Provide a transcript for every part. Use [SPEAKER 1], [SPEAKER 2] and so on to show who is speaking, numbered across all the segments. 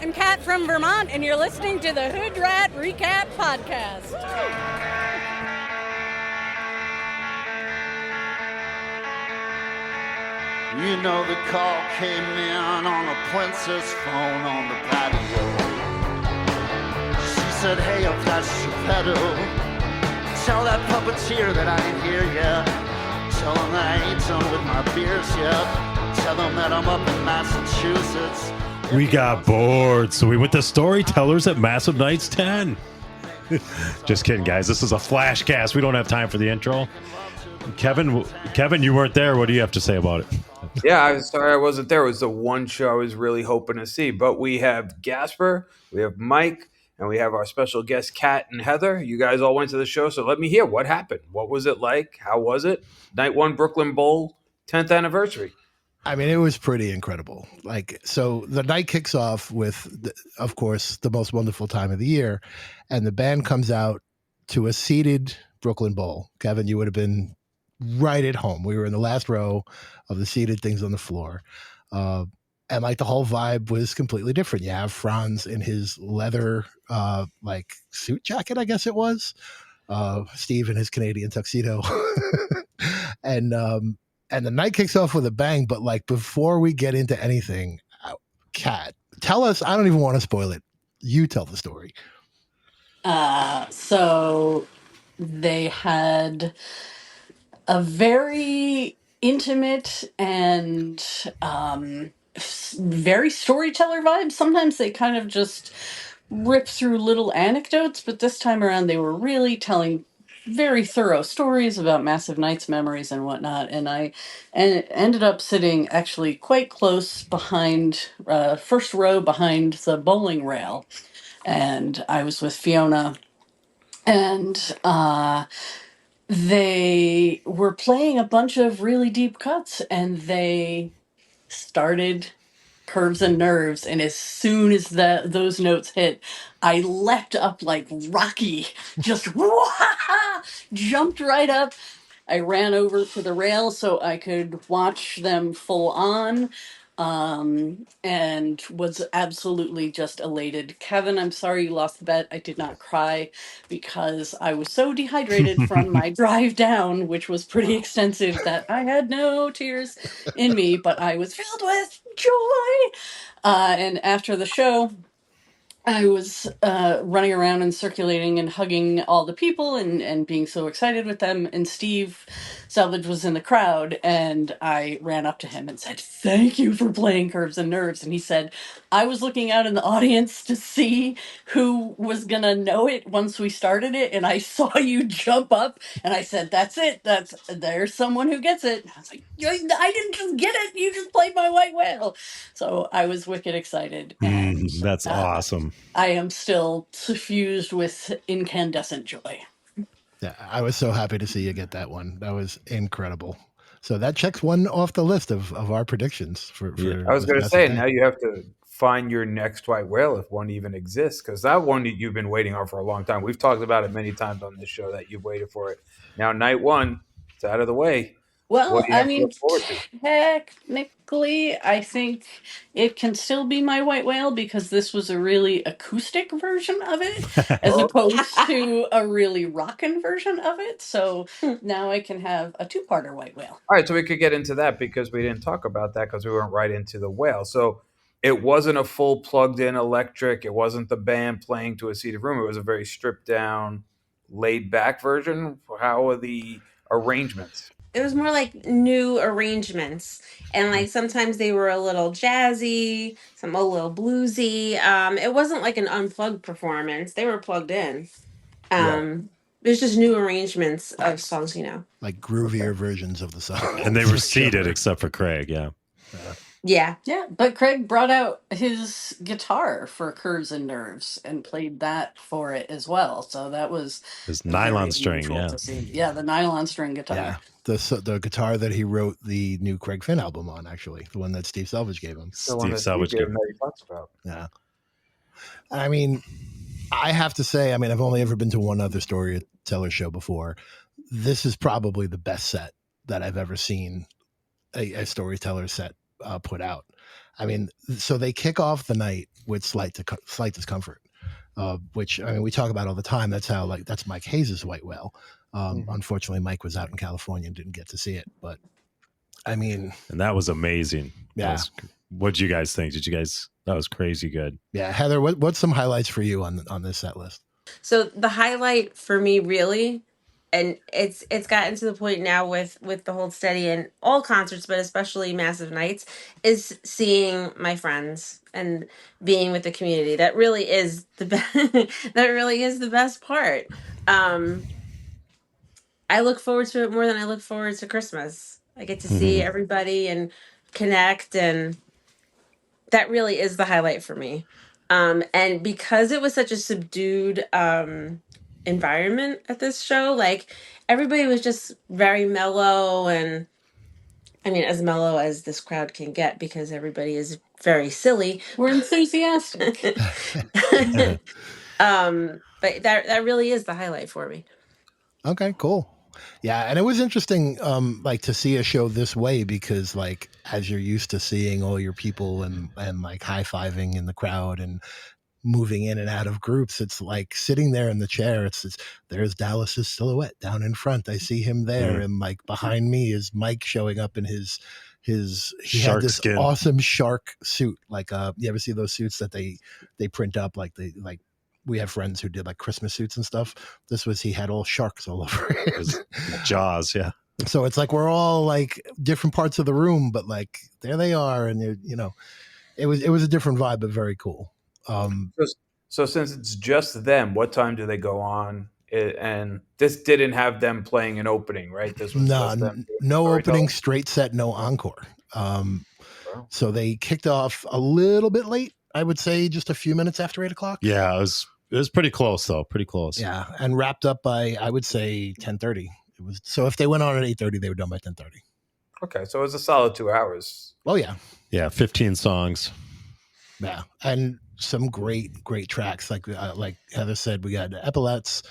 [SPEAKER 1] I'm Kat from Vermont, and you're listening to the Hoodrat Recap podcast.
[SPEAKER 2] You know the call came in on a princess phone on the patio. She said, hey, I've got Geppetto. Tell that puppeteer that I ain't here yet. Tell him that I ain't done with my beers yet. Tell him that I'm up in Massachusetts.
[SPEAKER 3] We got bored, so we went to Storytellers at Massive Nights 10. Just kidding, guys. This is a flash cast. We don't have time for the intro. Kevin, you weren't there. What do you have to say about it?
[SPEAKER 4] Yeah, I'm sorry I wasn't there. It was the one show I was really hoping to see. But we have Gasper, we have Mike, and we have our special guest, Kat and Heather. You guys all went to the show, so let me hear what happened. What was it like? How was it? Night one, Brooklyn Bowl, 10th anniversary.
[SPEAKER 5] I mean, it was pretty incredible. Like, so the night kicks off with, of course, the most wonderful time of the year. And the band comes out to a seated Brooklyn Bowl. Kevin, you would have been right at home. We were in the last row of the seated things on the floor. And like the whole vibe was completely different. You have Franz in his leather, like suit jacket, I guess it was. Steve in his Canadian tuxedo. And the night kicks off with a bang, but like before we get into anything, Kat, tell us, I don't even want to spoil it. You tell the story.
[SPEAKER 1] So they had a very intimate and very storyteller vibe. Sometimes they kind of just rip through little anecdotes, but this time around they were really telling very thorough stories about Massive Nights memories and whatnot. And I ended up sitting actually quite close behind, first row behind the bowling rail. And I was with Fiona, and they were playing a bunch of really deep cuts, and they started Curves and Nerves, and as soon as those notes hit, I leapt up like Rocky, just jumped right up. I ran over to the rail so I could watch them full on, and was absolutely just elated. Kevin, I'm sorry you lost the bet. I did not cry because I was so dehydrated from my drive down, which was pretty extensive, that I had no tears in me, but I was filled with joy. And after the show, I was running around and circulating and hugging all the people and being so excited with them. And Steve Selvage was in the crowd, and I ran up to him and said, "Thank you for playing Curves and Nerves." And he said, "I was looking out in the audience to see who was going to know it once we started it. And I saw you jump up, and I said, that's it. There's someone who gets it." And I was like, "I didn't just get it. You just played my white whale." So I was wicked excited. And
[SPEAKER 3] That's awesome.
[SPEAKER 1] I am still suffused with incandescent joy.
[SPEAKER 5] Yeah, I was so happy to see you get that one. That was incredible. So that checks one off the list of our predictions for
[SPEAKER 4] I was going to say, now you have to find your next white whale if one even exists, because that one that you've been waiting on for a long time. We've talked about it many times on this show that you've waited for it. Now, night one, it's out of the way.
[SPEAKER 1] Well, I mean, technically, I think it can still be my white whale because this was a really acoustic version of it as opposed to a really rockin' version of it. So now I can have a two-parter white whale.
[SPEAKER 4] All right, so we could get into that because we didn't talk about that because we went right into the whale. So it wasn't a full plugged-in electric. It wasn't the band playing to a seated room. It was a very stripped-down, laid-back version. How are the arrangements?
[SPEAKER 6] It was more like new arrangements, and like sometimes they were a little jazzy, some a little bluesy. It wasn't like an unplugged performance. They were plugged in. It was just new arrangements of songs,
[SPEAKER 5] like groovier versions of the song.
[SPEAKER 3] And they were seated except for Craig. Yeah.
[SPEAKER 6] Yeah.
[SPEAKER 1] But Craig brought out his guitar for Curves and Nerves and played that for it as well. So that was
[SPEAKER 3] his nylon string.
[SPEAKER 1] Yeah, the nylon string guitar.
[SPEAKER 5] Yeah, the guitar that he wrote the new Craig Finn album on, actually, the one that Steve Selvage gave him.
[SPEAKER 4] Steve Selvage gave him that he talks about.
[SPEAKER 5] Yeah. I mean, I have to say, I've only ever been to one other Storyteller show before. This is probably the best set that I've ever seen a Storyteller set put out. I mean, so they kick off the night with slight discomfort, which I mean we talk about all the time. That's how that's Mike Hayes' White Whale. Unfortunately, Mike was out in California and didn't get to see it, but I mean,
[SPEAKER 3] and that was amazing.
[SPEAKER 5] Yeah.
[SPEAKER 3] What did you guys think? That was crazy good.
[SPEAKER 5] Yeah, Heather, what's some highlights for you on this set list?
[SPEAKER 6] So the highlight for me really, and it's gotten to the point now with the Hold Steady and all concerts, but especially Massive Nights, is seeing my friends and being with the community. That really is the that really is the best part. I look forward to it more than I look forward to Christmas. I get to see everybody and connect, and that really is the highlight for me. And because it was such a subdued environment at this show, like everybody was just very mellow, and I mean as mellow as this crowd can get because everybody is very silly.
[SPEAKER 1] We're enthusiastic.
[SPEAKER 6] But that really is the highlight for me.
[SPEAKER 5] Okay, cool. Yeah, and it was interesting, like to see a show this way because, like, as you're used to seeing all your people and like high fiving in the crowd and moving in and out of groups, it's like sitting there in the chair. It's there's Dallas's silhouette down in front. I see him there, and like behind me is Mike showing up in his he
[SPEAKER 3] Shark
[SPEAKER 5] had this
[SPEAKER 3] skin.
[SPEAKER 5] awesome shark suit. Like, you ever see those suits that they print up like we have friends who did like Christmas suits and stuff. He had all sharks all over it.
[SPEAKER 3] Jaws, yeah.
[SPEAKER 5] So it's like we're all like different parts of the room, but like there they are, and it was a different vibe, but very cool.
[SPEAKER 4] So since it's just them, what time do they go on? And this didn't have them playing an opening, right? This was just them.
[SPEAKER 5] No opening, straight set, no encore. So they kicked off a little bit late. I would say just a few minutes after 8:00.
[SPEAKER 3] Yeah, it was pretty close though. Pretty close.
[SPEAKER 5] Yeah, and wrapped up by I would say 10:30. It was so if they went on at 8:30, they were done by 10:30.
[SPEAKER 4] Okay, so it was a solid 2 hours.
[SPEAKER 5] Oh yeah,
[SPEAKER 3] 15 songs.
[SPEAKER 5] Yeah, and some great tracks like Heather said. We got Epaulets,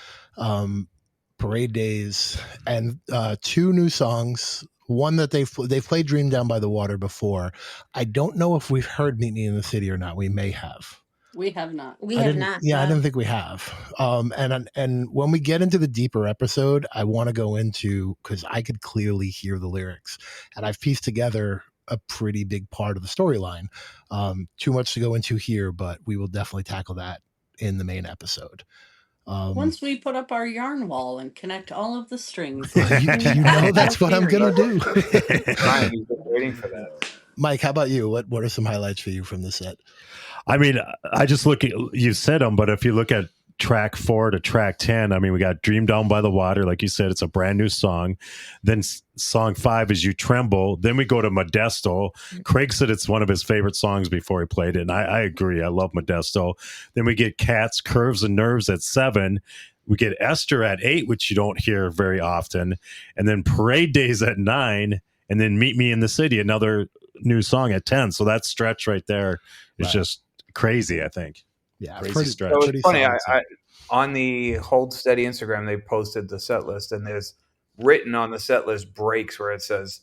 [SPEAKER 5] Parade Days, and 2 new songs. One that they've played Dream Down by the Water before. I don't know if we've heard Meet Me in the City or not. We may have.
[SPEAKER 1] We have not.
[SPEAKER 6] We have not.
[SPEAKER 5] Yeah, I didn't think we have. And when we get into the deeper episode, I want to go into, because I could clearly hear the lyrics, and I've pieced together a pretty big part of the storyline. Too much to go into here, but we will definitely tackle that in the main episode.
[SPEAKER 1] Once we put up our yarn wall and connect all of the strings.
[SPEAKER 5] you know that's what I'm gonna do.
[SPEAKER 4] Ryan, you've been waiting for that.
[SPEAKER 5] Mike, how about you? What are some highlights for you from the set?
[SPEAKER 3] I mean, I just look at, you said them, but if you look at track 4 to track 10, I mean, we got Dream Down by the Water. Like you said, it's a brand new song. Then song 5 is You Tremble. Then we go to Modesto. Craig said it's one of his favorite songs before he played it. And I agree. I love Modesto. Then we get Cats, Curves and Nerves at 7. We get Esther at 8, which you don't hear very often. And then Parade Days at 9. And then Meet Me in the City, another new song at 10. So that stretch right there is just crazy, I think.
[SPEAKER 5] Yeah,
[SPEAKER 3] crazy stretch.
[SPEAKER 4] So it's funny. I on the Hold Steady Instagram, they posted the set list, and there's written on the set list breaks where it says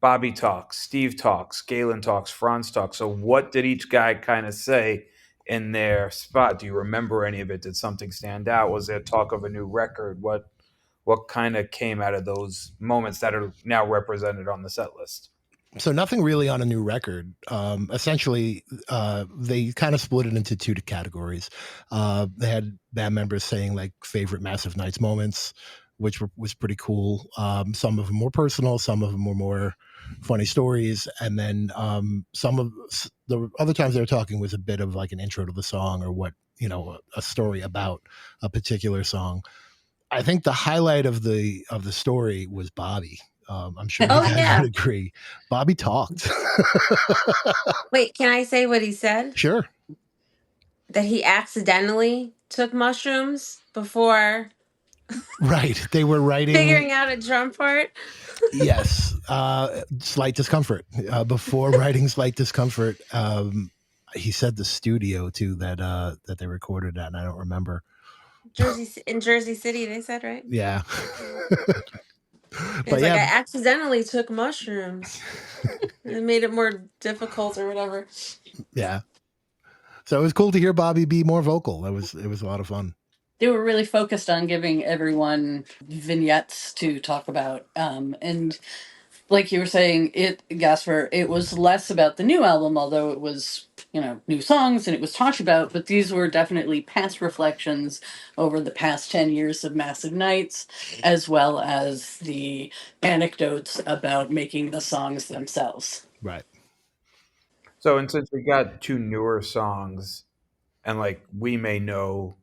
[SPEAKER 4] Bobby talks, Steve talks, Galen talks, Franz talks. So what did each guy kind of say in their spot? Do you remember any of it? Did something stand out? Was there talk of a new record? What kind of came out of those moments that are now represented on the set list?
[SPEAKER 5] So nothing really on a new record. Essentially, they kind of split it into 2 categories. They had band members saying like favorite Massive Nights moments, which was pretty cool. Some of them more personal, some of them were more funny stories, and then some of the other times they were talking was a bit of like an intro to the song or what a story about a particular song. I think the highlight of the story was Bobby. I'm sure you guys would agree. Bobby talked.
[SPEAKER 6] Wait, can I say what he said?
[SPEAKER 5] Sure.
[SPEAKER 6] That he accidentally took mushrooms before.
[SPEAKER 5] Right. They were writing.
[SPEAKER 6] Figuring out a drum part.
[SPEAKER 5] Yes. Slight Discomfort. Before writing Slight Discomfort, he said the studio too that they recorded at, and I don't remember.
[SPEAKER 6] In Jersey City, they said, right?
[SPEAKER 5] Yeah.
[SPEAKER 6] But I accidentally took mushrooms. It made it more difficult or whatever.
[SPEAKER 5] Yeah. So it was cool to hear Bobby be more vocal. It was a lot of fun.
[SPEAKER 1] They were really focused on giving everyone vignettes to talk about. And like you were saying, Gasper, it was less about the new album, although it was, new songs and it was talked about, but these were definitely past reflections over the past 10 years of Massive Nights, as well as the anecdotes about making the songs themselves.
[SPEAKER 5] Right.
[SPEAKER 4] So, and since we got two newer songs, and like we may know,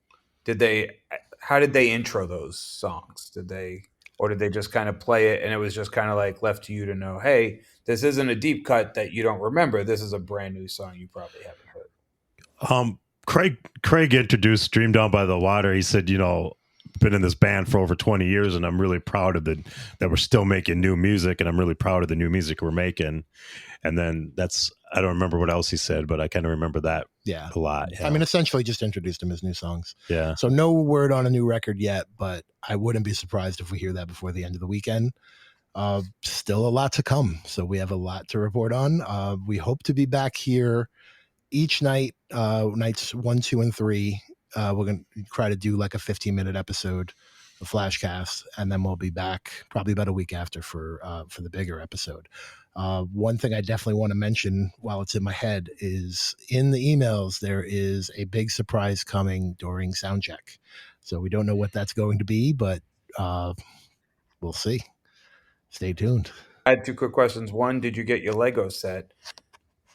[SPEAKER 4] did they? How did they intro those songs? Did they, or did they just kind of play it, and it was just kind of like left to you to know, hey, this isn't a deep cut that you don't remember. This is a brand new song you probably haven't heard.
[SPEAKER 3] Craig introduced Dream Down by the Water. He said, been in this band for over 20 years, and I'm really proud of that we're still making new music, and I'm really proud of the new music we're making. And then I don't remember what else he said, but I kind of remember that a lot. Yeah.
[SPEAKER 5] I mean, essentially just introduced him as new songs.
[SPEAKER 3] Yeah.
[SPEAKER 5] So no word on a new record yet, but I wouldn't be surprised if we hear that before the end of the weekend. Still a lot to come. So we have a lot to report on. We hope to be back here each night, nights 1, 2, and 3. We're going to try to do like a 15-minute episode, a flashcast, and then we'll be back probably about a week after for the bigger episode. One thing I definitely want to mention while it's in my head is in the emails, there is a big surprise coming during sound check. So we don't know what that's going to be, but we'll see. Stay tuned.
[SPEAKER 4] I had two quick questions. One, did you get your Lego set?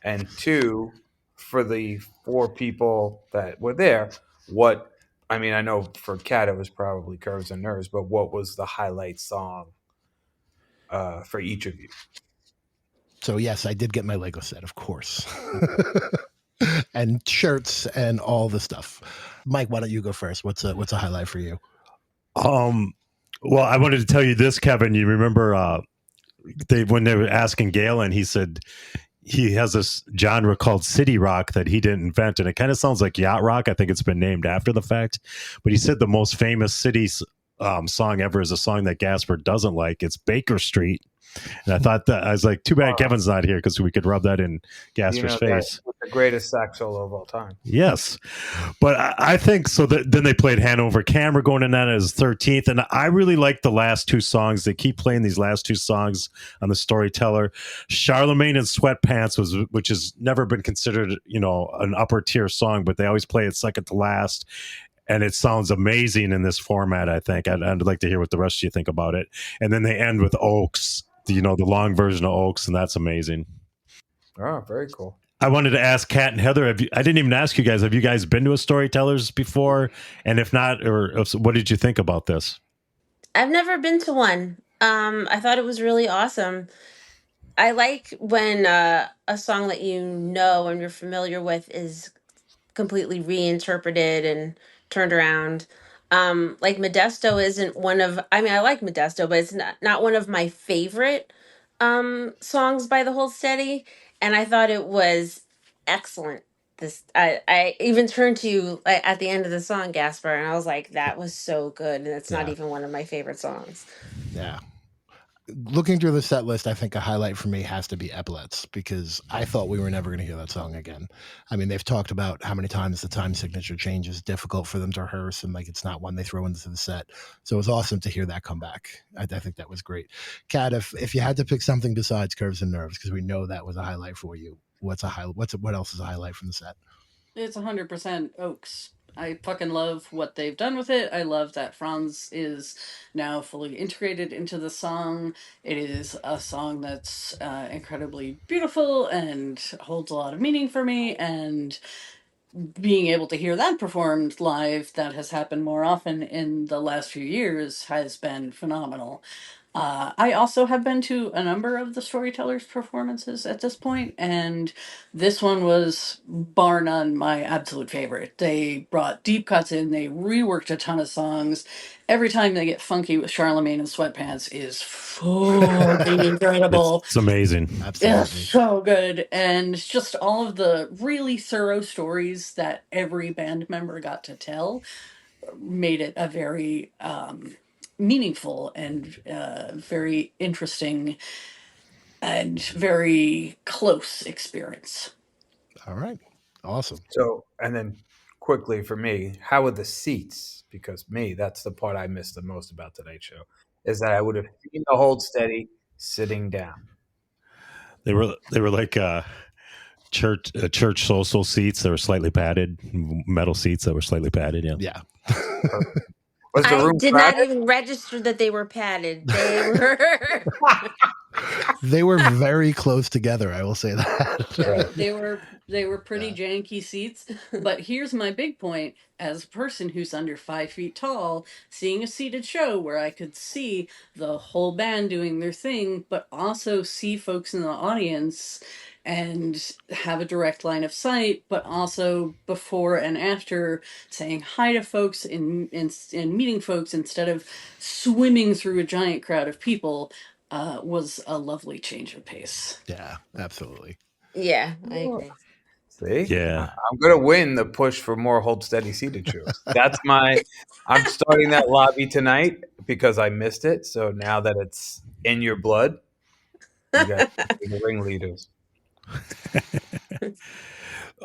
[SPEAKER 4] And two, for the 4 people that were there, I know for Kat it was probably Curves and Nerves, but what was the highlight song for each of you?
[SPEAKER 5] So yes, I did get my Lego set, of course. And shirts and all the stuff. Mike, why don't you go first? What's a highlight for you?
[SPEAKER 3] Well, I wanted to tell you this, Kevin. You remember when they were asking Galen, he said he has this genre called city rock that he didn't invent, and it kind of sounds like yacht rock. I think it's been named after the fact, but he said the most famous city song ever is a song that Gasper doesn't like. It's Baker Street. And I thought that I was like, too bad Kevin's not here because we could rub that in Gasper's face.
[SPEAKER 4] The greatest sax solo of all time.
[SPEAKER 3] Yes, but I think so. Then they played Hanover Camera going in that as 13th, and I really like the last 2 songs. They keep playing these last 2 songs on the Storyteller. Charlemagne and Sweatpants which has never been considered, an upper tier song, but they always play it second to last. And it sounds amazing in this format, I think. I'd like to hear what the rest of you think about it. And then they end with Oaks, the long version of Oaks, and that's amazing.
[SPEAKER 4] Oh, very cool.
[SPEAKER 3] I wanted to ask Kat and Heather, I didn't even ask you guys, have you guys been to a Storytellers before? And if not, what did you think about this?
[SPEAKER 6] I've never been to one. I thought it was really awesome. I like when a song that and you're familiar with is completely reinterpreted and turned around. Like Modesto isn't one of I like Modesto, but it's not one of my favorite songs by the Hold Steady. And I thought it was excellent. I even turned to you at the end of the song, Gasper, and I was like, that was so good. And it's not even one of my favorite songs.
[SPEAKER 5] Yeah. Looking through the set list, I think a highlight for me has to be Epaulets, because I thought we were never going to hear that song again. I mean, they've talked about how many times the time signature change is difficult for them to rehearse, and like it's not one they throw into the set. So it was awesome to hear that come back. I think that was great. Kat, if you had to pick something besides Curves and Nerves, because we know that was a highlight for you, what else is a highlight from the set?
[SPEAKER 1] It's 100% Oaks. I fucking love what they've done with it. I love that Franz is now fully integrated into the song. It is a song that's incredibly beautiful and holds a lot of meaning for me. And being able to hear that performed live, that has happened more often in the last few years, has been phenomenal. I also have been to a number of the Storytellers performances at this point, and this one was bar none my absolute favorite. They brought deep cuts in, they reworked a ton of songs. Every time they get funky with Charlemagne and Sweatpants is fucking incredible.
[SPEAKER 3] It's amazing.
[SPEAKER 5] Absolutely.
[SPEAKER 1] It's so good. And just all of the really thorough stories that every band member got to tell made it a very meaningful and very interesting and very close experience.
[SPEAKER 5] All right. Awesome.
[SPEAKER 4] So, and then quickly for me, how are the seats? Because that's the part I missed the most about tonight's show, is that I would have seen the hold steady sitting down.
[SPEAKER 3] They were like church social seats that were slightly padded, metal seats that were slightly padded. Yeah.
[SPEAKER 5] Yeah.
[SPEAKER 4] Was the
[SPEAKER 6] I
[SPEAKER 4] room
[SPEAKER 6] did not
[SPEAKER 4] crowded?
[SPEAKER 6] even register that they were padded. They were.
[SPEAKER 5] They were very close together, I will say that.
[SPEAKER 1] They were pretty janky seats. But here's my big point: as a person who's under 5 feet tall, seeing a seated show where I could see the whole band doing their thing, but also see folks in the audience and have a direct line of sight, but also before and after saying hi to folks and meeting folks instead of swimming through a giant crowd of people was a lovely change of pace.
[SPEAKER 5] Yeah, absolutely.
[SPEAKER 6] Yeah, I agree.
[SPEAKER 4] See?
[SPEAKER 3] Yeah.
[SPEAKER 4] I'm going to win the push for more hold steady seated shows. I'm starting that lobby tonight because I missed it. So now that it's in your blood, you guys are the ringleaders.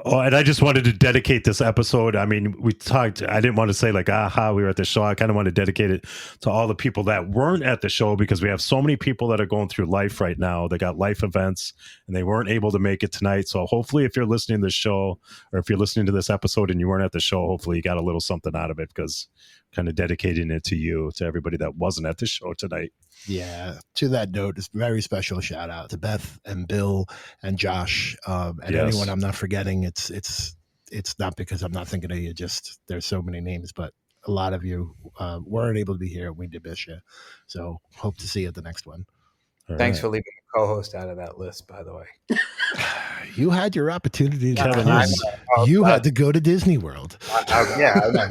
[SPEAKER 3] Oh, and I just wanted to dedicate this episode. I mean, we talked, I didn't want to say like, aha, we were at the show. I kind of want to dedicate it to all the people that weren't at the show, because we have so many people that are going through life right now. They got life events and they weren't able to make it tonight. So hopefully if you're listening to this show, or if you're listening to this episode and you weren't at the show, hopefully you got a little something out of it, because kind of dedicating it to you, to everybody that wasn't at the show tonight.
[SPEAKER 5] Yeah. To that note, it's a very special shout out to Beth and Bill and Josh, and
[SPEAKER 3] Yes.
[SPEAKER 5] anyone I'm not forgetting. It's not because I'm not thinking of you. Just there's so many names, but a lot of you weren't able to be here. We did miss you, so hope to see you at the next one.
[SPEAKER 3] All
[SPEAKER 4] Thanks
[SPEAKER 3] right.
[SPEAKER 4] for leaving the co-host out of that list, by the way.
[SPEAKER 5] You had your opportunity to
[SPEAKER 3] Kevin,
[SPEAKER 5] come.
[SPEAKER 3] yes.
[SPEAKER 5] You had to go to Disney World.
[SPEAKER 4] Yeah, I know.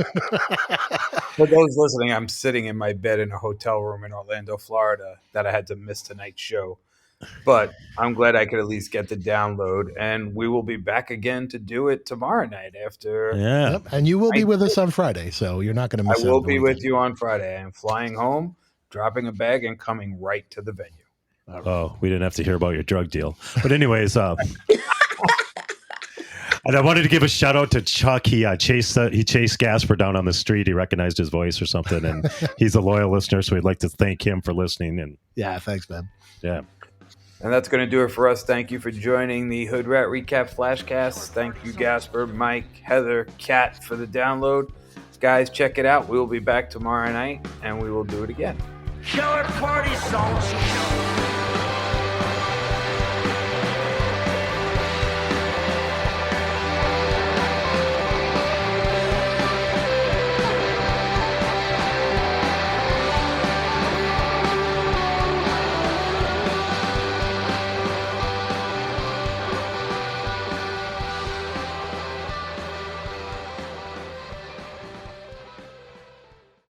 [SPEAKER 4] For those listening, I'm sitting in my bed in a hotel room in Orlando, Florida, that I had to miss tonight's show. But I'm glad I could at least get the download, and we will be back again to do it tomorrow night after.
[SPEAKER 3] Yeah.
[SPEAKER 5] Yep. And you will be with us on Friday, so you're not going to
[SPEAKER 4] I
[SPEAKER 5] miss out.
[SPEAKER 4] will
[SPEAKER 5] on the
[SPEAKER 4] be with
[SPEAKER 5] weekend.
[SPEAKER 4] you on Friday. I am flying home, dropping a bag, and coming right to the venue.
[SPEAKER 3] Oh, we didn't have to hear about your drug deal. But anyways, and I wanted to give a shout out to Chuck. He chased Gasper down on the street. He recognized his voice or something, and he's a loyal listener. So we'd like to thank him for listening. And
[SPEAKER 5] Yeah, thanks, man.
[SPEAKER 3] yeah,
[SPEAKER 4] And that's going to do it for us. Thank you for joining the Hoodrat Recap Flashcast. Thank you, Gasper, Mike, Heather, Kat, for the download. Guys, check it out. We will be back tomorrow night, and we will do it again.
[SPEAKER 2] Killer party songs.